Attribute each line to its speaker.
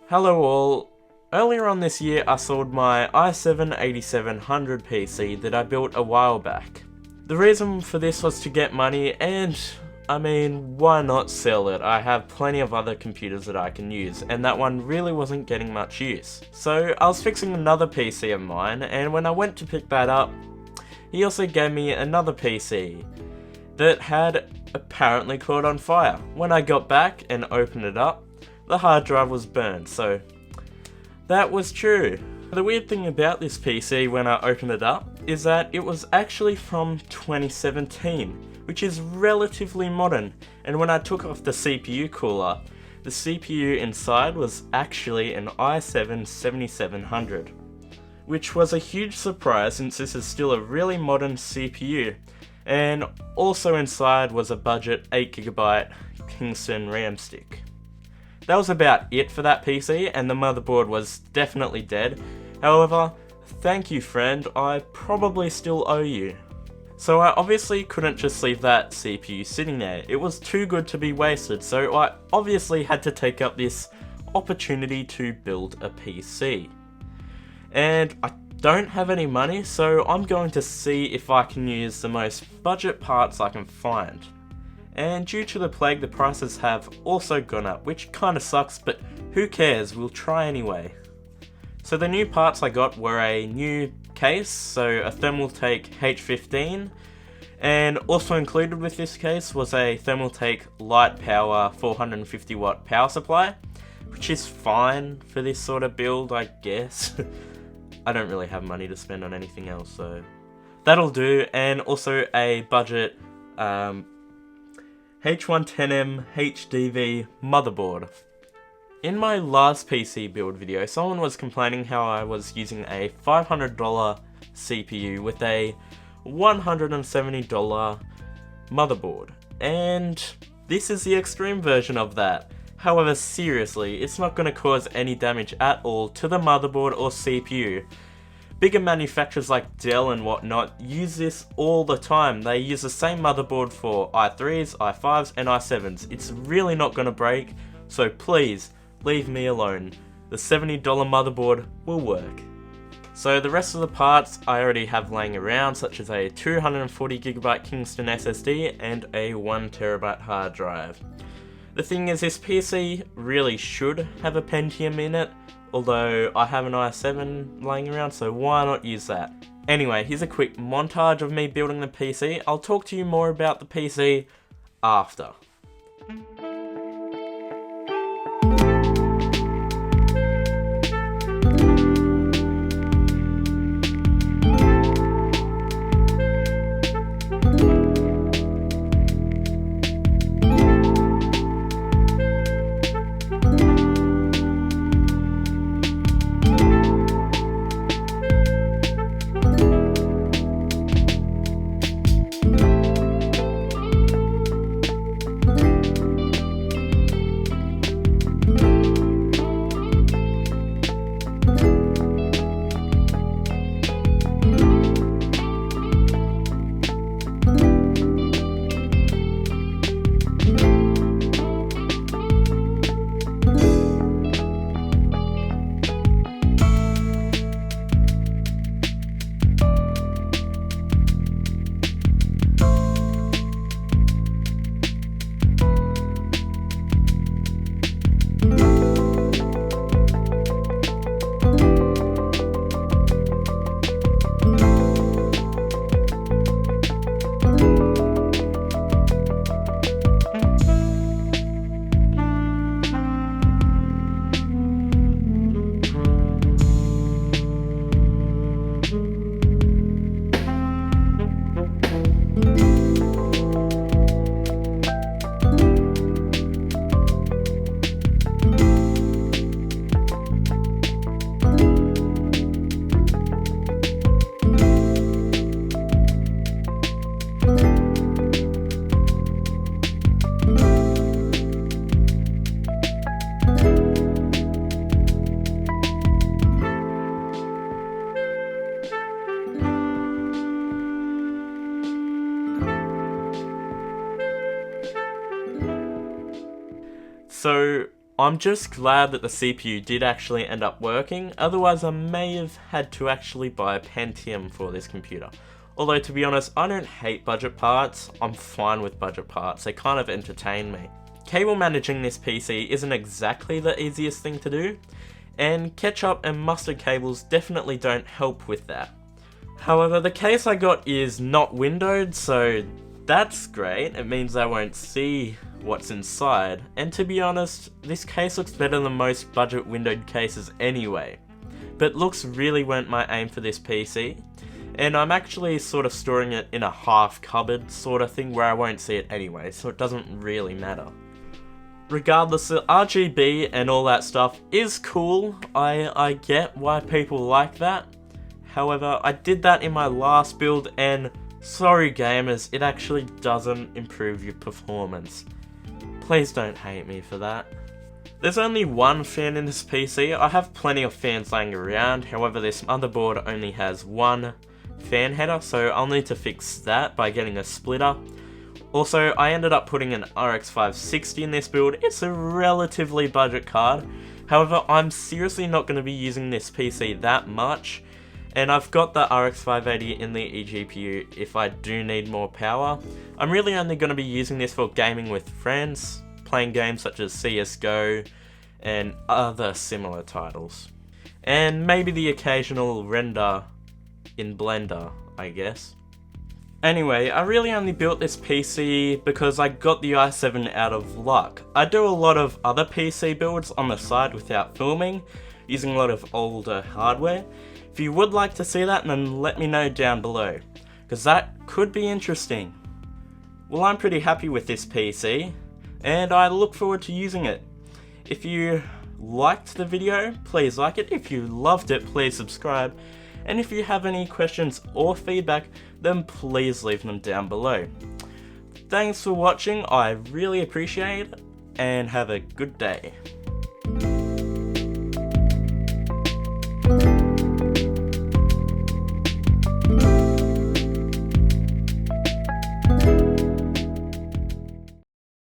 Speaker 1: Hello all. Earlier on this year I sold my i7-8700 PC that I built a while back. The reason for this was to get money and, I mean, why not sell it? I have plenty of other computers that I can use, and that one really wasn't getting much use. So I was fixing another PC of mine, and when I went to pick that up, he also gave me another PC that had apparently caught on fire. When I got back and opened it up, the hard drive was burned, so that was true. The weird thing about this PC when I opened it up is that it was actually from 2017, which is relatively modern, and when I took off the CPU cooler, the CPU inside was actually an i7-7700, which was a huge surprise since this is still a really modern CPU, and also inside was a budget 8GB Kingston RAM stick. That was about it for that PC, and the motherboard was definitely dead. However, thank you friend, I probably still owe you. So I obviously couldn't just leave that CPU sitting there. It was too good to be wasted, so I obviously had to take up this opportunity to build a PC. And I don't have any money, so I'm going to see if I can use the most budget parts I can find. And due to the plague, the prices have also gone up, which kinda sucks, but who cares, we'll try anyway. So the new parts I got were a new case, so a Thermaltake H15, and also included with this case was a Thermaltake Lite power 450 watt power supply, which is fine for this sort of build, I guess. I don't really have money to spend on anything else, so that'll do, and also a budget H110M-HDV motherboard. In my last PC build video, someone was complaining how I was using a $500 CPU with a $170 motherboard, and this is the extreme version of that. However, seriously, it's not going to cause any damage at all to the motherboard or CPU. Bigger manufacturers like Dell and whatnot use this all the time. They use the same motherboard for i3s, i5s and i7s. It's really not going to break, so please leave me alone. The $70 motherboard will work. So the rest of the parts I already have laying around, such as a 240GB Kingston SSD and a 1TB hard drive. The thing is, this PC really should have a Pentium in it, although I have an i7 laying around, so why not use that? Anyway, here's a quick montage of me building the PC. I'll talk to you more about the PC after. So I'm just glad that the CPU did actually end up working, otherwise I may have had to actually buy a Pentium for this computer. Although to be honest, I don't hate budget parts, I'm fine with budget parts, they kind of entertain me. Cable managing this PC isn't exactly the easiest thing to do, and ketchup and mustard cables definitely don't help with that. However, the case I got is not windowed, so that's great, it means I won't see what's inside, and to be honest, this case looks better than most budget windowed cases anyway. But looks really weren't my aim for this PC, and I'm actually sort of storing it in a half cupboard sort of thing where I won't see it anyway, so it doesn't really matter. Regardless, the RGB and all that stuff is cool, I get why people like that. However, I did that in my last build and sorry gamers, it actually doesn't improve your performance. Please don't hate me for that. There's only one fan in this PC. I have plenty of fans laying around, however this motherboard only has one fan header, so I'll need to fix that by getting a splitter. Also, I ended up putting an RX560 in this build. It's a relatively budget card, however I'm seriously not going to be using this PC that much, and I've got the RX580 in the eGPU if I do need more power. I'm really only going to be using this for gaming with friends, playing games such as CSGO and other similar titles. And maybe the occasional render in Blender, I guess. Anyway, I really only built this PC because I got the i7 out of luck. I do a lot of other PC builds on the side without filming, using a lot of older hardware. If you would like to see that, then let me know down below, because that could be interesting. Well, I'm pretty happy with this PC, and I look forward to using it. If you liked the video, please like it. If you loved it, please subscribe. And if you have any questions or feedback, then please leave them down below. Thanks for watching, I really appreciate it, and have a good day.